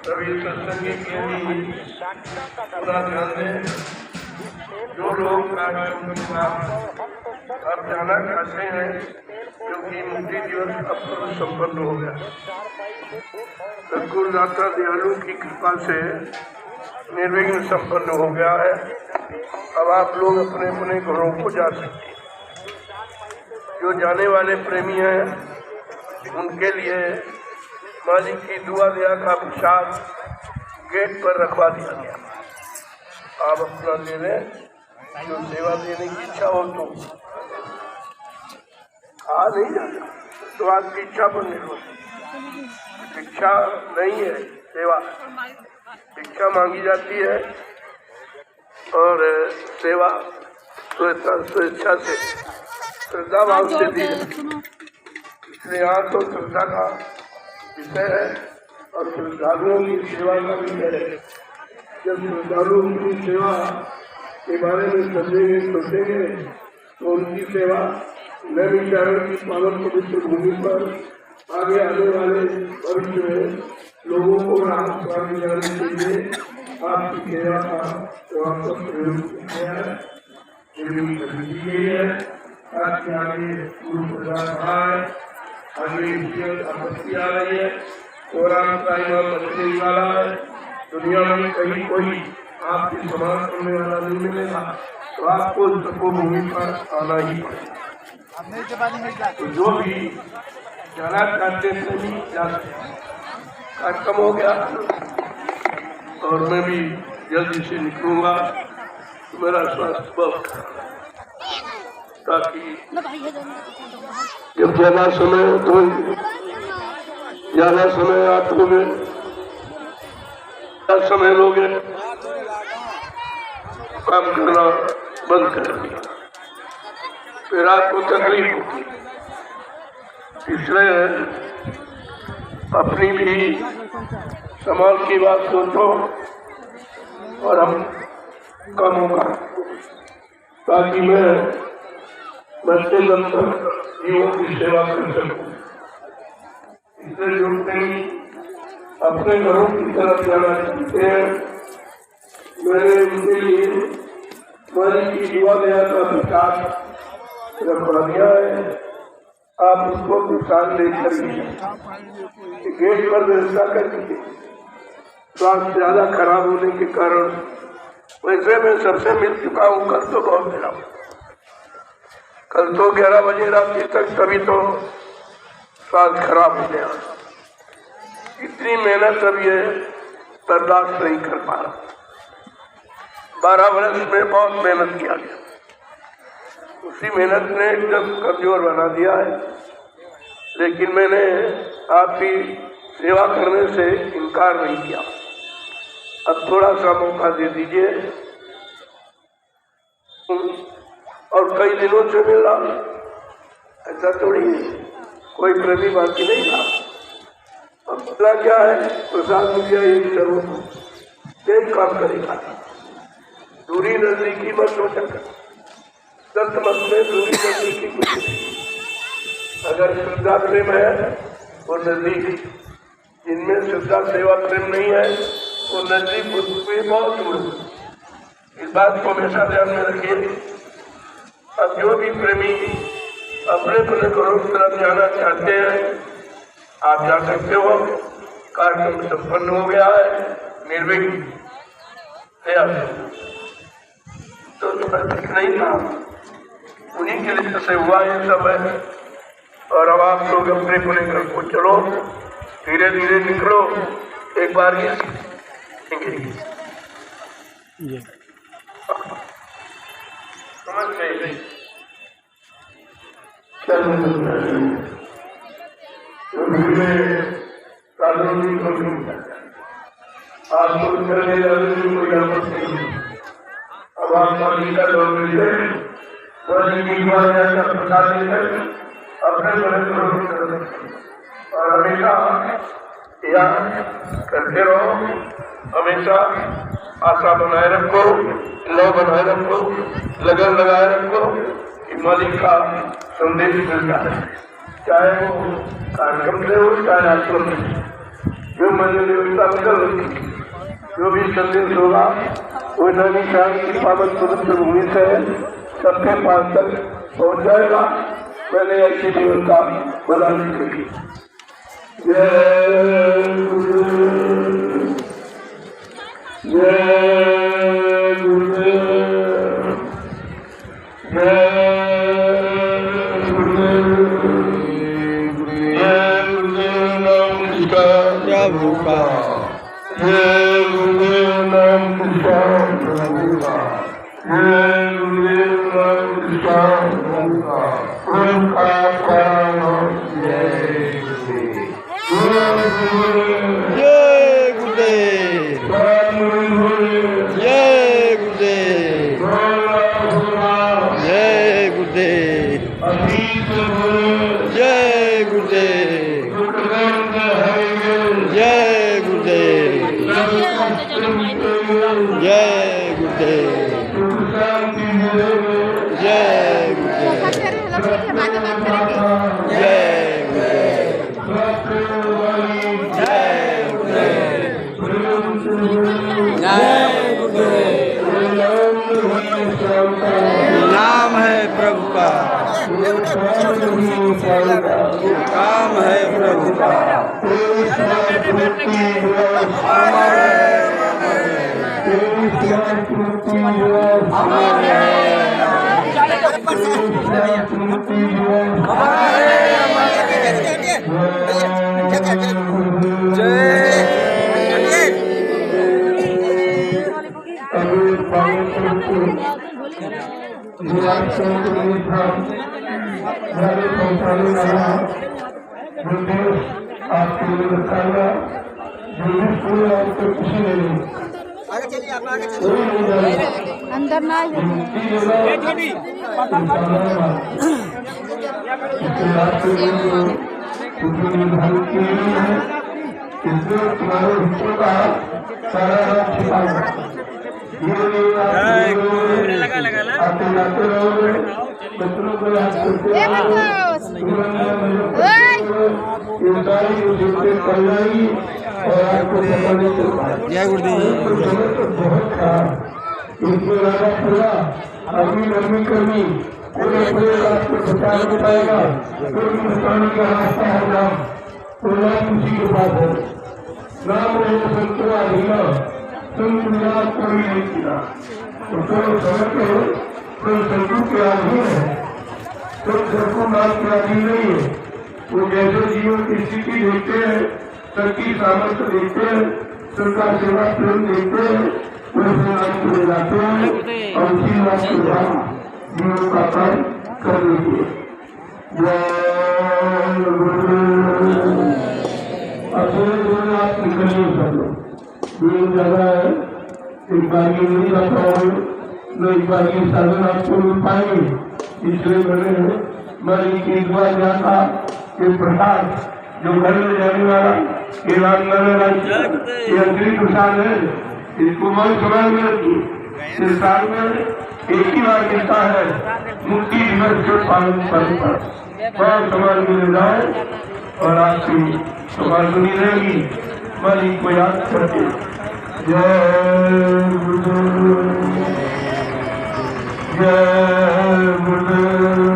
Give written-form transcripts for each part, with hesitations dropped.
सभी सत्संगी के भी पूरा ध्यान दें। जो लोग अब जाना चाहते हैं क्योंकि मुक्ति दिवस अब संपन्न हो गया। सद्गुरुदाता दयालु की कृपा से निर्विघ्न संपन्न हो गया है। अब आप लोग अपने अपने घरों को जा सकते हैं। जो जाने वाले प्रेमी हैं उनके लिए मालिक की दुआ दया का प्रसाद गेट पर रखवा दिया गया। आप अपना ले लें। जो सेवा देने की इच्छा हो तो आ नहीं जाता तो आपकी इच्छा पर निर्भर। इच्छा नहीं है सेवा, इच्छा मांगी जाती है और सेवा स्वेच्छा से श्रद्धा भाव से दी जाती है। इसलिए यहाँ तो श्रद्धा का विषय है और श्रद्धालुओं की सेवा का विषय है। जब श्रद्धालुओं की सेवा के बारे में समझेंगे सोचेंगे तो उनकी सेवा नैमिषारण की पावन पवित्र भूमि पर आगे आने वाले भविष्य में लोगों को राम स्वामी जाने के लिए आपकी सेवा का वापस प्रयोग किया है। आपके आगे गुरु प्रसाद आगे आपत्ति आ रही है। कोरोना का बचने वाला है। दुनिया में कहीं कोई आपके समान करने वाला नहीं मिलेगा तो आपको तपोभूमि पर आना ही पड़ेगा। तो जो भी जाना चाहते थे भी जा सकते। कार्यक्रम हो गया और मैं भी जल्दी से निकलूंगा। मेरा स्वास्थ्य बहुत ताकि जब ज्यादा समय आप लोगे समय लोगे काम करना बंद कर दिया फिर आपको तकलीफ होगी। इसलिए अपनी भी समाज की बात सोचो और हम कम होगा ताकि मैं बच्चे जीवों की सेवा कर सकूं। इसलिए जुड़ते ही अपने घरों की तरफ जाना चाहते हैं। मैंने उनके लिए मालिक की दुआ दया का प्रसाद रखवा दिया है। आप उसको प्रसाद लेकर गेट पर व्यवस्था कर दीजिए। स्वास्थ्य ज्यादा खराब होने के कारण वैसे मैं सबसे मिल चुका हूँ। कल तो बहुत मिला, कल तो 11 बजे रात्रि तक तभी तो स्वास्थ्य खराब हो गया। इतनी मेहनत अब ये बर्दाश्त नहीं कर पा रहा। 12 वर्ष में बहुत मेहनत किया गया। उसी मेहनत ने एकदम कमजोर बना दिया है। लेकिन मैंने आपकी सेवा करने से इनकार नहीं किया। अब थोड़ा सा मौका दे दीजिए। और कई दिनों से मिल रहा, ऐसा थोड़ी कोई प्रेमी बाकी नहीं था। अब पता क्या है, प्रसाद मिल गया एक जरूर एक काम करेगा। दूरी नजदीकी मत सोचा कर, दत्त मत में दूरी नजदीकी कुछ नहीं। अगर श्रद्धा प्रेम है वो नजदीक, जिनमें श्रद्धा सेवा प्रेम नहीं है वो नजदीक उसमें बहुत दूर। इस बात को हमेशा ध्यान में रखिए। अब जो भी प्रेमी अपने अपने घरों की तरफ जाना चाहते हैं आप जा सकते हो। कार्यक्रम संपन्न हो गया है निर्विघ्न। तो जो ठीक नहीं था उन्हीं के लिए से हुआ ये सब है। और अब आप लोग अपने अपने घर को चलो, धीरे धीरे निकलो। एक बार ये समझ गए। आप लोग करने जाने में कोई गड़बड़ नहीं। अब आप मालिक का लोग मिलते का प्रसाद लेकर अपने मन को रोक कर और हमेशा याद करते रहो, हमेशा आशा बनाए रखो, लव बनाए रखो, लगन लगाए रखो कि मालिक का संदेश मिलता है, चाहे वो कार्यक्रम से हो चाहे आश्रम में, जो मंदिर व्यवस्था बदल जो भी संदेश होगा वो नैनी शाम की पावन पवित्र भूमि से सबके पास तक पहुँच जाएगा। मैंने ऐसी व्यवस्था बनानी चाहिए। जय गुरुदेव, जय गुरुदेव, जय प्रभु का, जय गुरुदेव नाम कृष्ण प्रभु का, जय गुरुदेव नाम कृष्ण प्रभु का, उनका प्राण जय गुरुदेव, जय गुरुदेव, जय गुरुदेव, जय गुरुदेव, जय गुरुदेव, जय गुरुदेव, जय गुरुदेव, जय नाम है प्रभु का, काम है प्रभु का, आपको बताया आगे चलिए, आप आगे चलिए, अंदर ना जय गुरुदेव। अभी नमी कमी आपको बचा पाएगा, बचाने का रास्ता है नाम, तो नाम उसी के पास है। नाम संतवा लीला संत मिला कोई नहीं किया, तो समझते हो तो संतु के आधीन है, तो सबको नाम के आधीन नहीं है। वो जैसे जीवन की स्थिति देखते हैं, सबकी सामर्थ्य देखते हैं, सबका सेवा प्रेम देखते हैं, वैसे नाम को जाते हैं और उसी नाम के द्वारा जीवन का कार्य कर लीजिए। जय गुरुदेव। अब आप निकलिए सब लोग, ये जगह है, एक बार ये नहीं जा पाओगे, न एक बार ये साधन आपको मिल पाएंगे, इसलिए मैंने मैं एक बार जाता ये प्रसाद जो घर में जाने वाला ये अंतरिक प्रसाद है, इसको मन समझ में रखिए। इस साल में एक ही बार मिलता है, मुक्ति दिवस के पालन पर बहुत समाज में जाए और आपकी समाज बनी रहेगी। मालिक को याद करके जय गुरुदेव, जय गुरुदेव,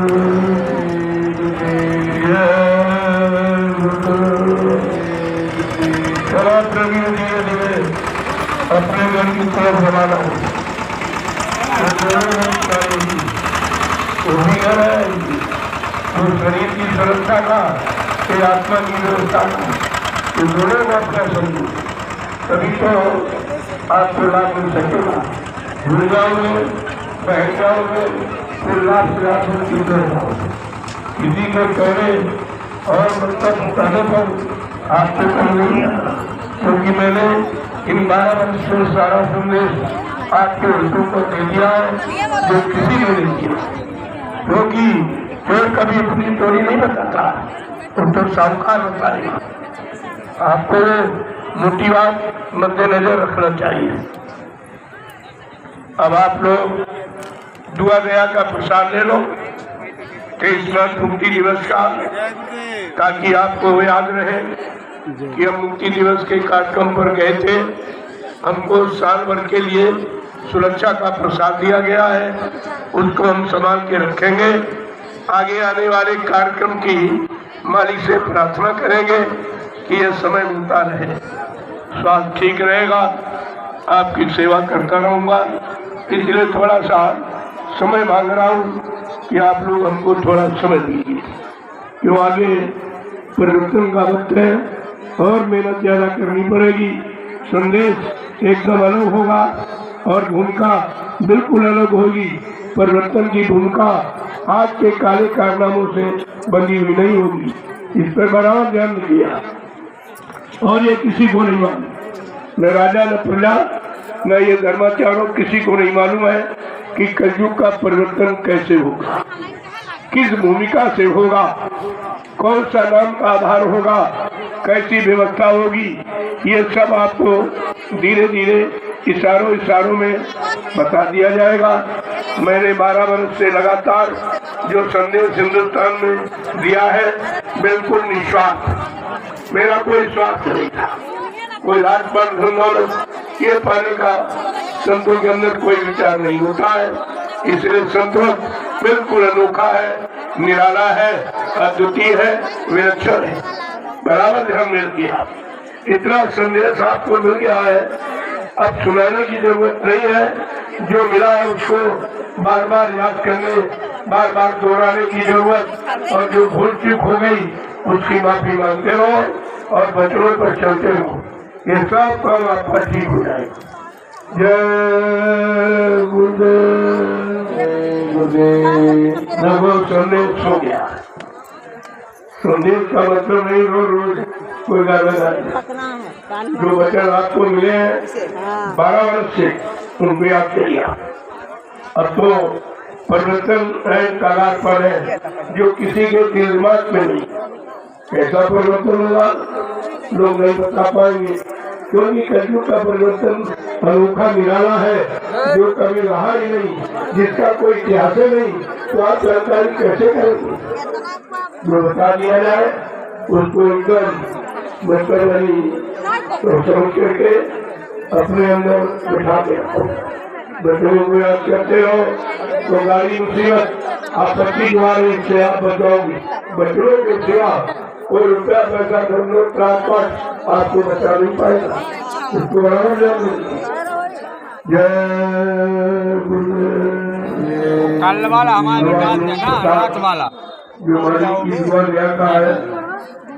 अपने घर की तरफ जमाना वही घर है, तो शरीर की सुरक्षा का फिर आत्मा की व्यवस्था का, तो दोनों का अपना समझो, तभी तो आपको लाभ मिल सकेगा। भूल जाओगे, बैठ जाओगे, फिर लाभ से आप उनकी तरफ किसी को कहने और मतलब कहने पर आपको कहीं नहीं आना। क्योंकि मैंने इन 12 वर्ष से सारा संदेश आपके हितों को दे दिया है जो किसी ने नहीं किया। क्योंकि कोई कभी अपनी स्टोरी नहीं बताता, तो साहूकार बताएगा। आपको मोटी बात मद्देनजर रखना चाहिए। अब आप लोग दुआ दया का प्रसाद ले लो 23 मार्च मुक्ति दिवस का, ताकि आपको याद रहे कि हम मुक्ति दिवस के कार्यक्रम पर गए थे। हमको साल भर के लिए सुरक्षा का प्रसाद दिया गया है, उसको हम संभाल के रखेंगे। आगे आने वाले कार्यक्रम की मालिक से प्रार्थना करेंगे कि यह समय मिलता रहे, स्वास्थ्य ठीक रहेगा, आपकी सेवा करता रहूँगा। इसलिए थोड़ा सा समय मांग रहा हूँ कि आप लोग हमको थोड़ा समय दीजिए, क्यों आगे परिवर्तन का वक्त है और मेहनत ज़्यादा करनी पड़ेगी। संदेश एकदम अलग होगा और भूमिका बिल्कुल अलग होगी। परिवर्तन की भूमिका आज के काले कारनामों से बंधी हुई नहीं होगी। इस पर बराबर ध्यान दिया। और ये किसी को नहीं मालूम, न राजा न प्रजा न ये धर्माचार्यों, किसी को नहीं मालूम है कि कलयुग का परिवर्तन कैसे होगा, किस भूमिका से होगा, कौन सा नाम का आधार होगा, कैसी व्यवस्था होगी। ये सब आपको धीरे धीरे इशारों में बता दिया जाएगा। मैंने 12 वर्ष से लगातार जो संदेश हिंदुस्तान में दिया है, बिल्कुल निस्वार्थ, मेरा कोई स्वार्थ नहीं था, कोई राजपाट धन ये पाने का संतों के अंदर कोई विचार नहीं होता है। इसलिए संतोष बिल्कुल अनोखा है, निराला है, अद्वितीय है, विलक्षण है। बराबर ध्यान मिल गया, इतना संदेश आपको मिल गया है, अब सुनाने की जरूरत नहीं है। जो मिला है उसको बार बार याद करने, बार बार दोहराने की जरूरत, और जो भूल चूक हो गई उसकी माफी मांगते रहो और बचनों पर चलते रहो। ये सब काम आपका ठीक हो जाएगा। जय गुरुदेव, संदेश हो गया। संदेश का मतलब नहीं रोज रोज कोई गाना गाए। जो वचन आपको मिले हैं 12 वर्ष से, उनको याद करिए। अब तो परिवर्तन कगार पर है जो किसी के दिमाग में नहीं। कैसा परिवर्तन होगा लोग नहीं बता पाएंगे, क्योंकि कलयुग का परिवर्तन अनोखा निराला है जो कभी रहा ही नहीं, जिसका कोई इतिहास नहीं, तो आप जानकारी कैसे करेंगे। जो बता दिया जाए उसको एकदम बचपन वाली तो समझ करके अपने अंदर बिठा के बच्चों को याद करते हो तो गाड़ी मुसीबत आपत्ति द्वारा से आप बचाओगे। बच्चों के सिवा कोई रुपया पैसा ट्रांसपोर्ट आपको बचा नहीं पाएगा। उसको बराबर जय गुरुदेव। कल वाला हमारे रात वाला जो हमारी ईश्वर का है,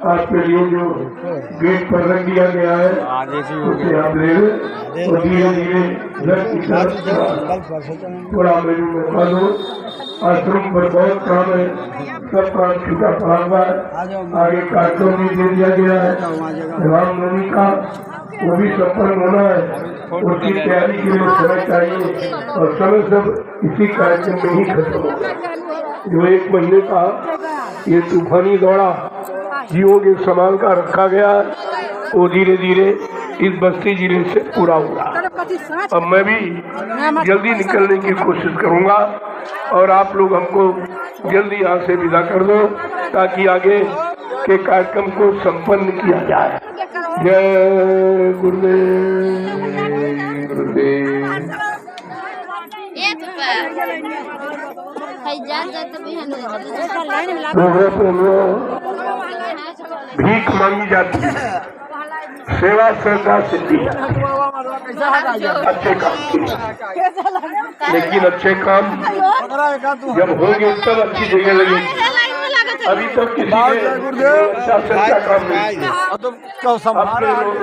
आपके लिए जो गेट पर रख दिया गया है उसे आप ले लें और धीरे धीरे घर की तरफ थोड़ा मेरे मौका दो। आश्रम पर बहुत काम है, सब काम छूटा पड़ा हुआ है। आगे कार्यक्रम भी दे दिया गया है रामनवमी का, वो भी संपन्न होना है। उसकी तैयारी के लिए समय चाहिए और समय सब इसी कार्यक्रम में ही खत्म होगा। जो 1 महीने का ये तूफानी दौड़ा जीवों के संभाल का रखा गया, वो धीरे धीरे इस बस्ती जिले से पूरा हुआ। अब मैं भी जल्दी निकलने की कोशिश करूंगा और आप लोग हमको जल्दी यहाँ से विदा कर दो ताकि आगे के कार्यक्रम को संपन्न किया जाए। जय गुरुदेव गुरुदेव। भीख मांगी जाती है, सेवा श्रद्धा सिद्धि अच्छे काम की, लेकिन अच्छे काम जब होंगे तब अच्छी जगह लगेगी। अभी तक किसी ने अच्छा सच्चा काम नहीं किया। अपने लोग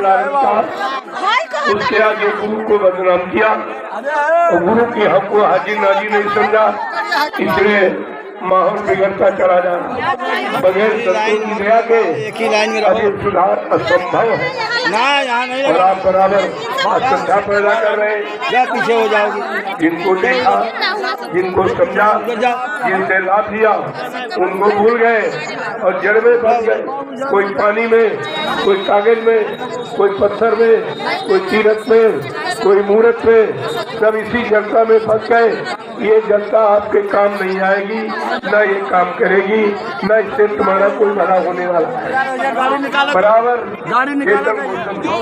उसके आगे गुरु को बदनाम किया और गुरु के हक को हाजिर नाजिर नहीं समझा, इसलिए माहौल बिगड़ता चला जा रहा। बगैर सत्संग की दया के सुधार असंभव है। ना यहाँ नहीं और लगा। आप बराबर श्रद्धा पैदा कर रहे हैं। क्या पीछे हो जाओगी? जिनको देखा, जिनको समझा, जिनसे लाभ लिया, उनको भूल गए और जड़ में फंस गए। कोई पानी में, कोई कागज में, कोई पत्थर में, कोई तीरथ में, कोई मूर्त में, सब इसी जनता में फंस गए। ये जनता आपके काम नहीं आएगी, न ये काम करेगी, न इससे तुम्हारा कोई भला होने वाला है। बराबर चेतन को समझो।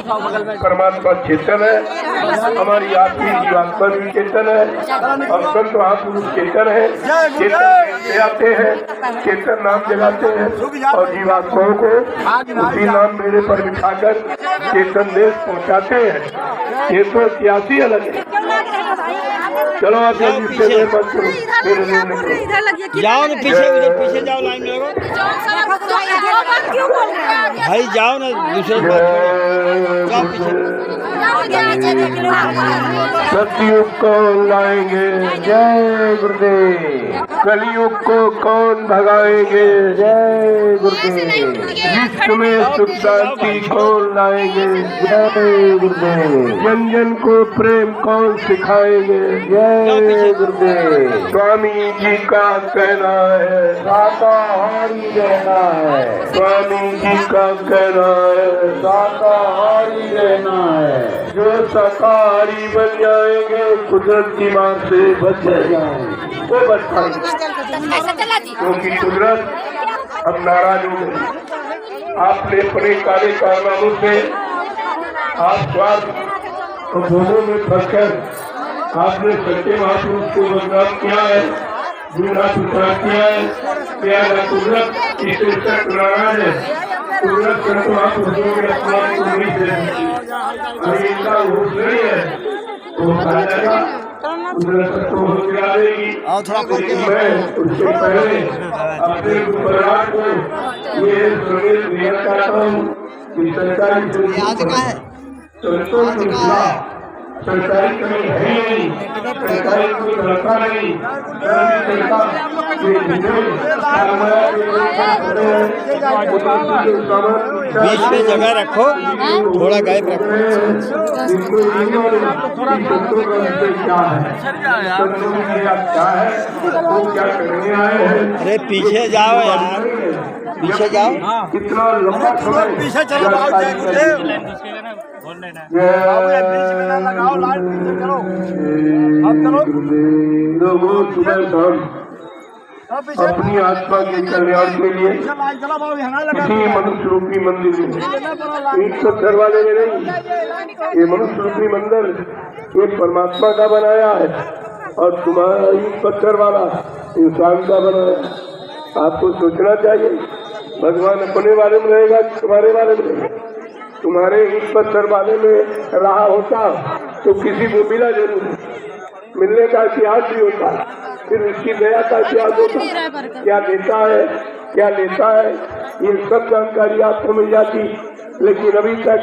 परमात्मा चेतन है, हमारी आपकी जीवात्मा भी चेतन है, और संत महापुरुष चेतन है। चेतन से आते हैं, चेतन नाम जगाते हैं और जीवात्माओं को उसी नाम मेरे पर बिठाकर चेतन देश पहुँचाते हैं। ये तो सियासी अलग है। चलो आप जल्दी से मेरे मत करो, मेरे लिए निकलो। जाओ ना पीछे, उधर पीछे जाओ, लाइन में लगो भाई, जाओ ना दूसरे जाओ पीछे। सतयुग को लाएंगे, जय गुरुदेव। कलयुग को कौन भगाएंगे, जय गुरुदेव। विश्व में सुख शांति कौन लाएंगे, जय गुरुदेव। जन जन को प्रेम कौन सिखाएंगे, जय गुरुदेव। स्वामी जी का कहना है शाकाहारी रहना है। स्वामी जी का कहना है शाकाहारी रहना है। जो शाकाहारी बन जाएंगे कुदरत की मार से बच जाएंगे, वो बच पाएंगे। क्योंकि कुदरत अब नाराज हो गई। आपने अपने काले कारनामों से आप स्वार्थ और भोगों में फंसकर आपने सच्चे महापुरुष को बदनाम किया है, गुमराह प्रचार किया है। कुदरत इसे तक नाराज है। कुदरत संत महापुरुषों के अपमान को नहीं दे सकती। अगर इनका होश नहीं है तो खा जाएगा, कुदरत को होश गिरा देगी। लेकिन मैं उससे पहले अपने परिवार को ये संदेश देना चाहता हूँ कि सरकारी संतों के खिलाफ सरकारी कमी है ही नहीं, सरकारी कोई धरता नहीं। बीच में जगह रखो, थोड़ा गैप रखो। अरे पीछे जाओ यार, पीछे जाओ। कितना लंबा समय पीछे चलो, अपनी आत्मा के कल्याण के लिए इसी मनुष्य रूपी मंदिर में, ईट पत्थर वाले में नहीं, ये मनुष्य रूपी मंदिर ये परमात्मा का बनाया है और तुम्हारा ईट पत्थर वाला इंसान का बनाया। आपको सोचना चाहिए भगवान अपने बारे में रहेगा, तुम्हारे बारे में रहेगा। तुम्हारे ईट पत्थर वाले में रहा होता तो किसी को मिला जरूर, मिलने का इतिहास भी होता, फिर उसकी दया का इतिहास होता। क्या देता है, क्या लेता है, ये सब जानकारी आपको मिल जाती। लेकिन अभी तक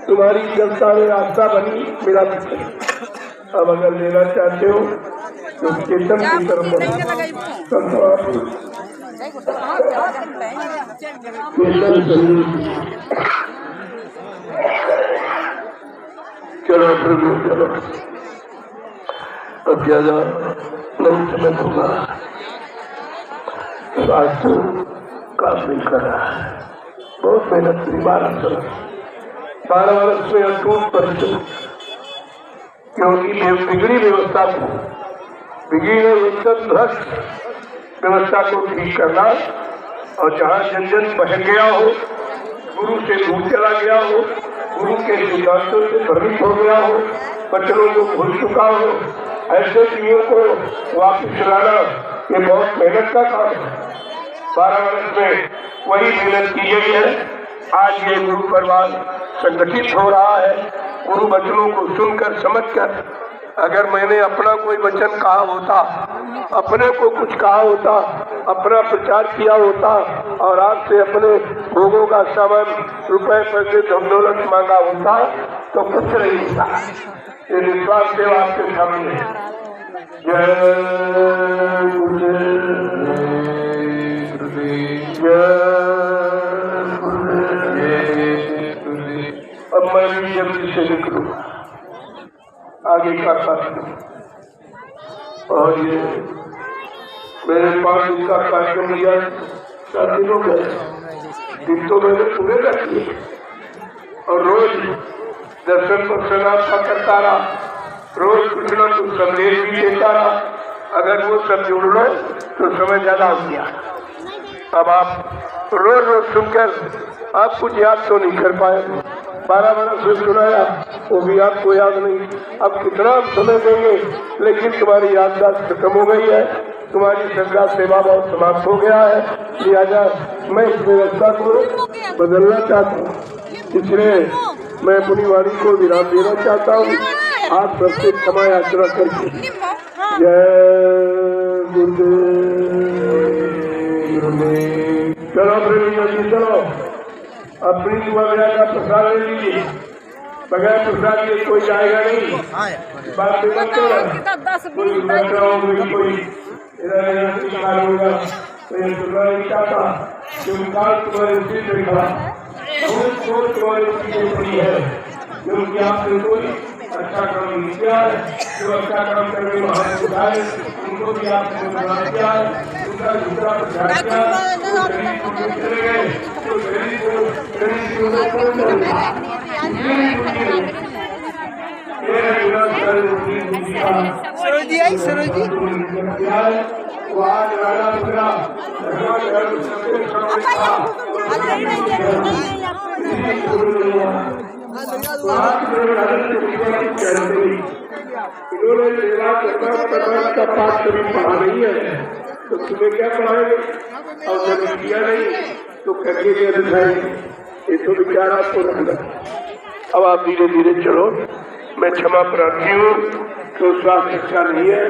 तुम्हारी जनता में रास्ता बनी मेरा पीछे। अब अगर लेना चाहते हो तो चेतन की तरफ चलो प्रभु चलो। अब ज्यादा नहीं समय होगा, स्वास्थ्य काफी करा, बहुत मेहनत की 12 वर्ष में अटूट परिश्रम, क्योंकि बिगड़ी व्यवस्था को, बिगड़ी एकदम भ्रष्ट व्यवस्था को ठीक करना, और जहाँ जन जन बहक गया हो, गुरु से दूर चला गया हो, गुरु के सिद्धांतों से भ्रमित हो गया हो, बच्चों को भूल चुका हो, ऐसे चीजों को वापिस लाना ये बहुत मेहनत का काम है। 12 वर्ष में वही मेहनत की गई है। आज ये गुरु परिवार संगठित हो रहा है। गुरु वचनों को सुनकर समझकर, अगर मैंने अपना कोई वचन कहा होता, अपने को कुछ कहा होता, अपना प्रचार किया होता और आपसे अपने भोगों का सामान, रुपए पैसे धन दौलत मांगा होता तो कुछ नहीं होता। ये विश्वास सेवा आपके सामने। जय अब से निकलूंगा आगे का कार्यक्रम। और ये मेरे पास इनका कार्यक्रम लिया 4 दिन हो गए, दिन तो मैंने पूरे रख लिए और रोज दर्शन प्रसन्न आपका करता रहा, रोज कुछ न कुछ संदेश भी देता रहा। अगर वो सब जुड़ लो तो समय ज्यादा हो गया। अब आप रोज रोज सुनकर आप कुछ याद तो नहीं कर पाए, 12 बरस से सुनाया वो भी आपको याद नहीं। अब कितना आप समय देंगे, लेकिन तुम्हारी याददाश्त खत्म हो गई है, तुम्हारी श्रद्धा सेवा बहुत समाप्त हो गया है। लिहाजा मैं इस व्यवस्था को बदलना चाहता हूँ, इसलिए मैं अपनी वाणी को विराम देना चाहता हूँ। आप सबसे क्षमा यात्रा करके जय गुरुदेव। चलो प्रेमियों जी, चलो अपनी दुआ का प्रसाद ले लीजिए, बगैर प्रसाद के कोई जाएगा नहीं। बात मत करो, कोई बैठ रहा होगा, कोई इधर शिकार होगा, कोई सुनना नहीं चाहता, जो काल तुम्हारे सिर पे खड़ा, तुम्हारे सिर पड़ी है, क्योंकि आपने कोई अच्छा काम नहीं किया है। जो अच्छा काम करने महान सुधारे उनको भी आपने बना दिया है, उनका दूसरा प्रचार किया, चले गए तो इन्होंने सेवा का पाठ कभी पढ़ा नहीं है, तो तुम्हें क्या पढ़ाएंगे? और जब किया नहीं तो करके क्या दिखाएंगे? ये तो विचार आपको रखना। अब आप धीरे धीरे चलो, मैं क्षमा प्रार्थी हूँ, तो स्वास्थ्य अच्छा नहीं है,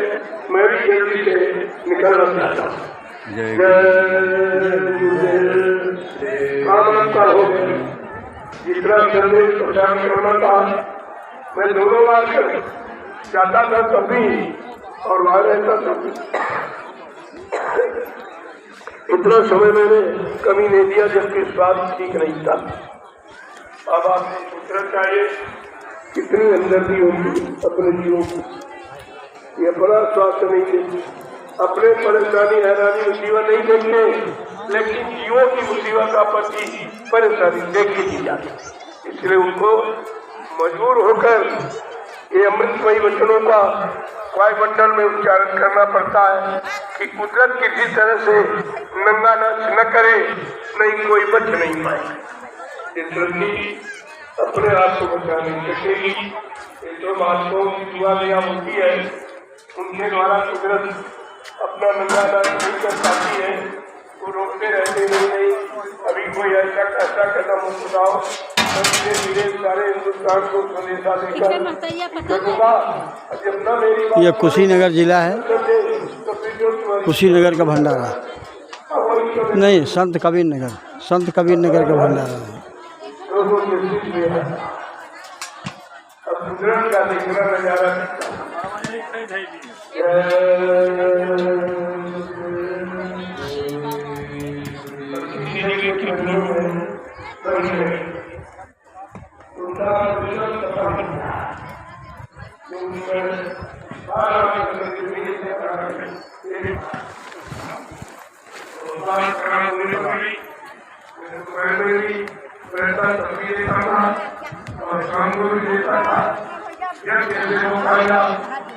मैं भी जल्दी से निकलना चाहता हूँ। हो जितना संदेश प्रचार करना था मैं 2 बार जाता था तभी और वहां रहता था। इतना समय मैंने कमी नहीं दिया, जबकि स्वास्थ्य ठीक नहीं था। अब आपको सोचना चाहिए कितनी अंदर्दी होगी अपने जीवों की, ये बड़ा स्वास्थ्य नहीं देती, अपने परेशानी हैरानी मुसीबत नहीं देखते, लेकिन जीवों की मुसीबत आपत्ति परेशानी देखी दी जाती। इसलिए उनको मजबूर होकर ये अमृतमयी वचनों का वायुमंडल में उच्चारण करना पड़ता है कि कुदरत किसी तरह से नंगा नाच न करे, नहीं कोई बच नहीं पाए। ये धरती अपने आप को बचा नहीं सकेगी। ये जो महात्माओं की दुआ लिया होती है, उनके द्वारा कुदरत अपना नंगा नाच नहीं कर पाती है, वो रोकते रहते नहीं। अभी कोई ऐसा कदम उठाओ, धीरे धीरे सारे हिंदुस्तान को संदेशा देकर ये कुशीनगर जिला है, कुशीनगर का भंडारा नहीं, संत कबीर नगर का भंडारा है। अब कुदरत का देखना नजारा और शाम को भी देता था। जब जैसे वो खाया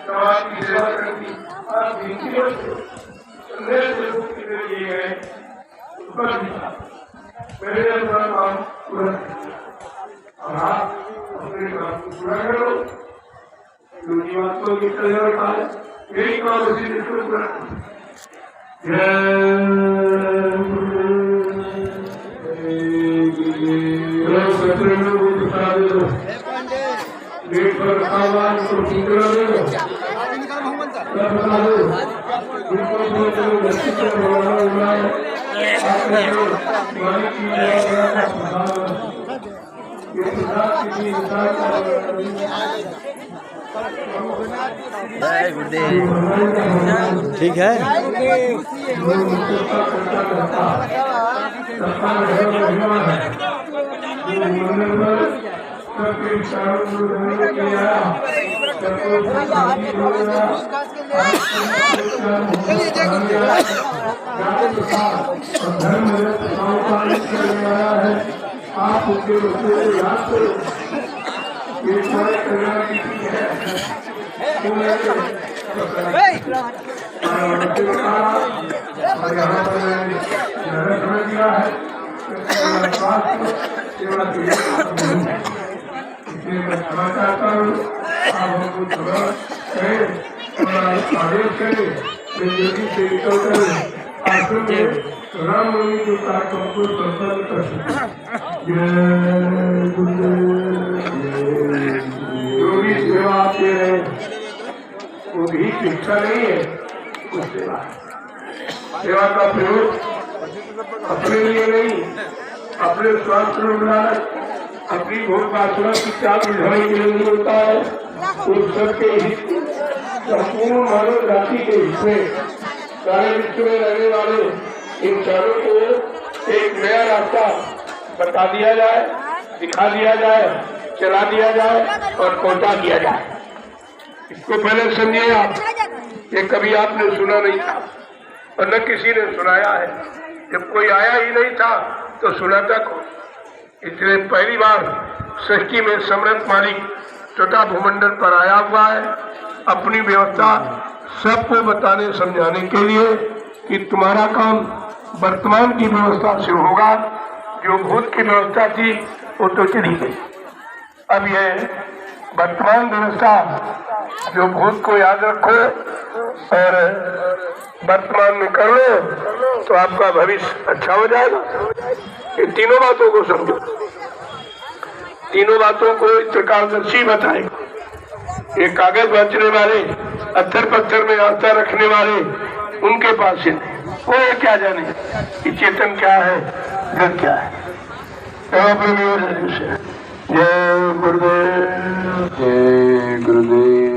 समाज की सेवा करती, आप संदेश दिए गए मेरे अपना काम पूरा, और आप अपने काम को पूरा करो। जो जीवात्मा की कल्याण का है, यही काम उसी ने पूरा। गेट पर आवाज को ठीक करा दो, ठीक है। सबके विचारों को धर्म किया, सबको धर्म है। आप उनके बच्चों को याद करो, ये सारे कल्याण की चीज है। और यहाँ पर मैंने समझ दिया है सेवा की, इसलिए मैं क्षमा चाहता हूँ। आप हमको क्षमा करें और आदेश करें, जल्दी से निकल कर आश्रम में रामनवमी के कार्यक्रम को संपन्न कर सकें। जय गुरुदेव। जो भी सेवा आप दे रहे हैं वो भी शिक्षा नहीं है, वो सेवा है। सेवा का प्रयोग अपने लिए नहीं, अपने स्वास्थ्य में अपनी भोग वासना की चाल बुझाने के लिए नहीं होता है। उन सबके हित, संपूर्ण मानव जाति के हित में, सारे विश्व में रहने वाले इंसानों को एक नया रास्ता बता दिया जाए, दिखा दिया जाए, चला दिया जाए और पहुंचा दिया जाए। इसको पहले समझिए आप, ये कभी आपने सुना नहीं था और न किसी ने सुनाया है। जब कोई आया ही नहीं था तो सुनाता कौन? इसलिए पहली बार सृष्टि में समर्थ मालिक तथा भूमंडल पर आया हुआ है, अपनी व्यवस्था सबको बताने समझाने के लिए कि तुम्हारा काम वर्तमान की व्यवस्था से होगा। जो भूत की व्यवस्था थी वो तो चली गई, अब यह वर्तमान व्यवस्था जो भूत को याद रखो और वर्तमान में कर लो तो आपका भविष्य अच्छा हो जाएगा। इन तीनों बातों को समझो, तीनों बातों को त्रिकालदर्शी बताएगा। ये कागज बचने वाले, पत्थर पत्थर में आस्था रखने वाले, उनके पास ही वो क्या जाने कि चेतन क्या है, जग क्या है। जय गुरुदेव, जय गुरुदेव।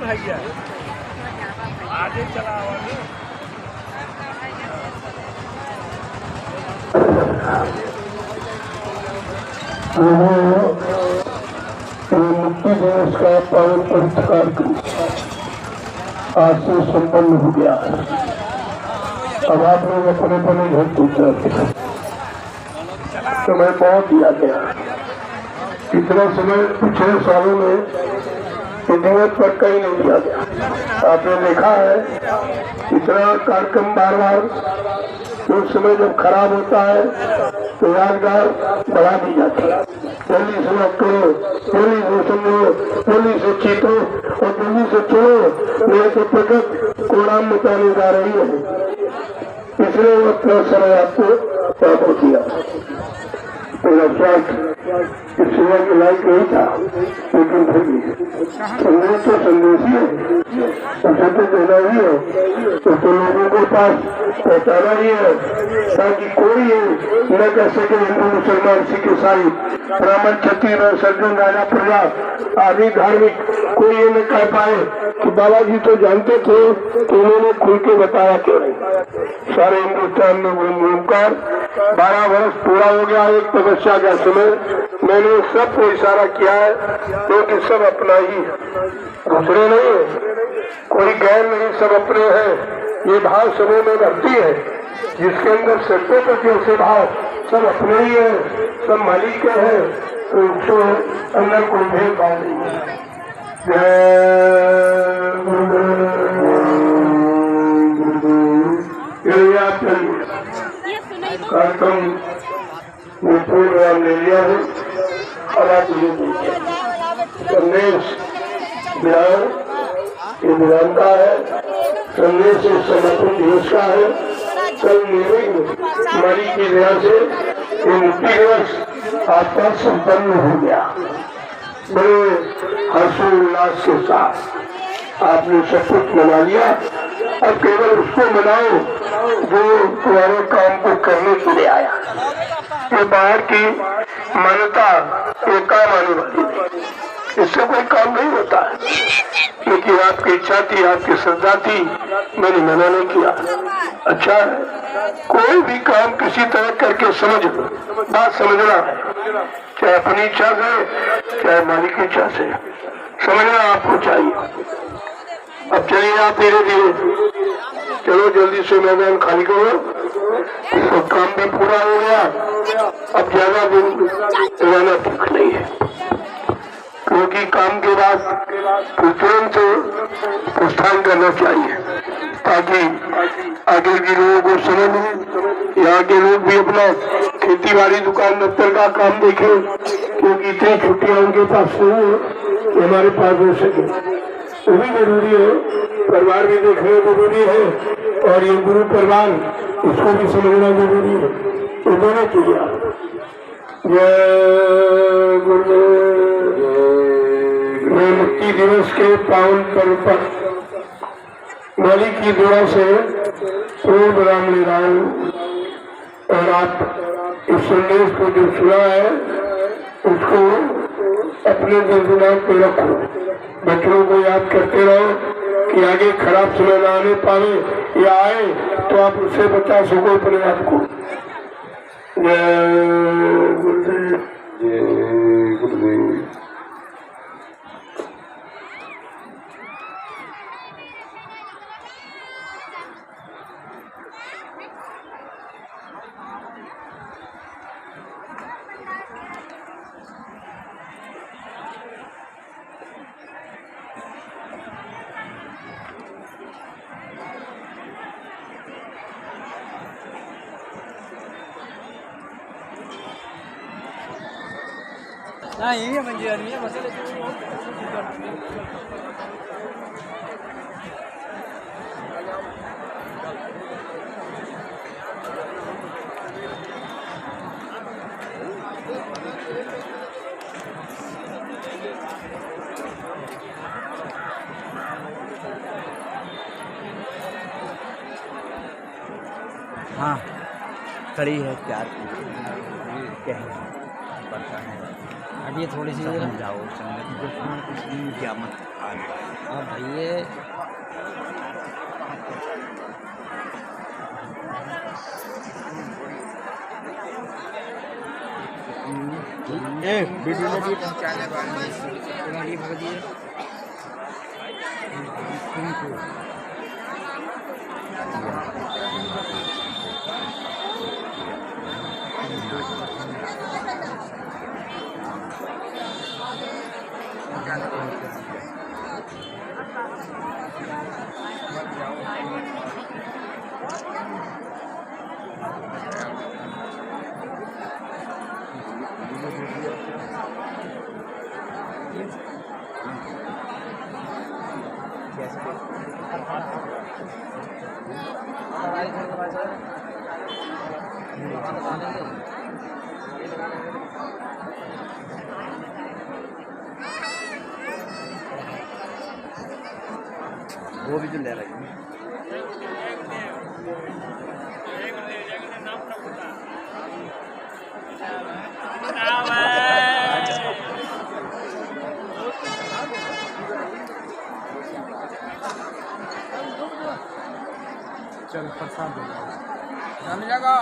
भैया आगे चला मुक्ति दिवस का पावन पवित्र कार्यक्रम आज से संपन्न हो गया है। अब आप लोग अपने अपने घर पहुंचा, समय बहुत दिया गया। इतना समय पिछले सालों में दिवस पर कहीं नहीं दिया गया। आपने देखा है इतना कार्यक्रम बार बार उस समय जब खराब होता है तो यादगार बढ़ा दी जाती है। जल्दी से मत करो, जल्दी से समझो, जल्दी से चीतो और जल्दी से चलो, मेरे को प्रकट कोड़ाम मचाने जा रही है। इसलिए वो अपना समय आपको त्याग किया। मेरा स्वास्थ्य इस सेवा के लायक नहीं था, लेकिन फिर भी संदेश तो संदेश ही है, उसे तो देना ही है, उसको लोगों के पास पहुँचाना ही है, ताकि कोई न कह सके हिंदू मुसलमान सिख ईसाई ब्राह्मण क्षत्रिय सज्जन राजा प्रजा आदि धार्मिक कोई ये न कह पाए कि बाबा जी तो जानते थे तो उन्होंने खुल के बताया क्यों नहीं। सारे हिंदुस्तान में घूमकर 12 वर्ष पूरा हो गया एक तपस्या का समय। मैंने सबको इशारा किया है क्योंकि सब अपना ही है, दूसरे नहीं है, कोई गैर नहीं, सब अपने हैं। ये भाव समूह में रहती है जिसके अंदर सबके प्रति ऐसे भाव सब अपने ही है, सब मालिक के हैं, तो उसको अंदर कोई भेदभाव नहीं है। कार्यक्रम में प्रोग्राम ले लिया है और आप संदेश बिहार ये विधान का है, संदेश समर्पण दिवस का है। कल हमारी की वजह से ये मुक्ति दिवस आपका संपन्न हो गया। बड़े हर्षोल्लास के साथ आपने सब कुछ मना लिया। अब केवल उसको मनाओ जो तुम्हारे काम को करने के लिए आया। ये बाहर की मान्यता ये काम आने वाली नहीं, इससे कोई काम नहीं होता है। लेकिन आपकी इच्छा थी, आपकी श्रद्धा थी, मैंने मना नहीं किया। अच्छा है, कोई भी काम किसी तरह करके समझ लो, बात समझना है, चाहे अपनी इच्छा से चाहे मालिक की इच्छा से, समझना आपको चाहिए। अब चलिए आप धीरे धीरे चलो, जल्दी से मैदान खाली करो, सब काम भी पूरा हो गया। अब ज्यादा दिन रहना ठीक नहीं है, क्योंकि काम के बाद तुरंत प्रस्थान करना चाहिए, ताकि आगे के लोगों को समझ में, यहाँ के लोग भी अपना खेती बाड़ी दुकान दफ्तर का काम देखें, क्योंकि इतनी छुट्टियां उनके पास नहीं है कि हमारे पास हो सके। वो भी जरूरी है, परिवार भी देखना जरूरी है, और ये गुरु परिवार इसको भी समझना जरूरी है। तो दोनों चीजें जय गुरुदेव। मैं मुक्ति दिवस के पावन पर्व पर मालिक की दुआ से पूर्ण राम लीलाओं, और आप इस संदेश को जो सुना है उसको अपने दिल दिमाग पे रखो, बच्चों को याद करते रहो कि आगे खराब समय न आने पावे, या आए तो आप उससे बचा सको अपने आप को। जय गुरुदेव, जय गुरुदेव। नहीं मंजी आदमी है मसले हाँ खड़ी है प्यार क्या है पड़ता है। अब ये थोड़ी सी जाओ संगत को कुछ नहीं क्या मत हाँ भैया वीडियो में भी पहुँचाने वाले भर दिए वो भी जो ले रही है चल पसंद मिलेगा।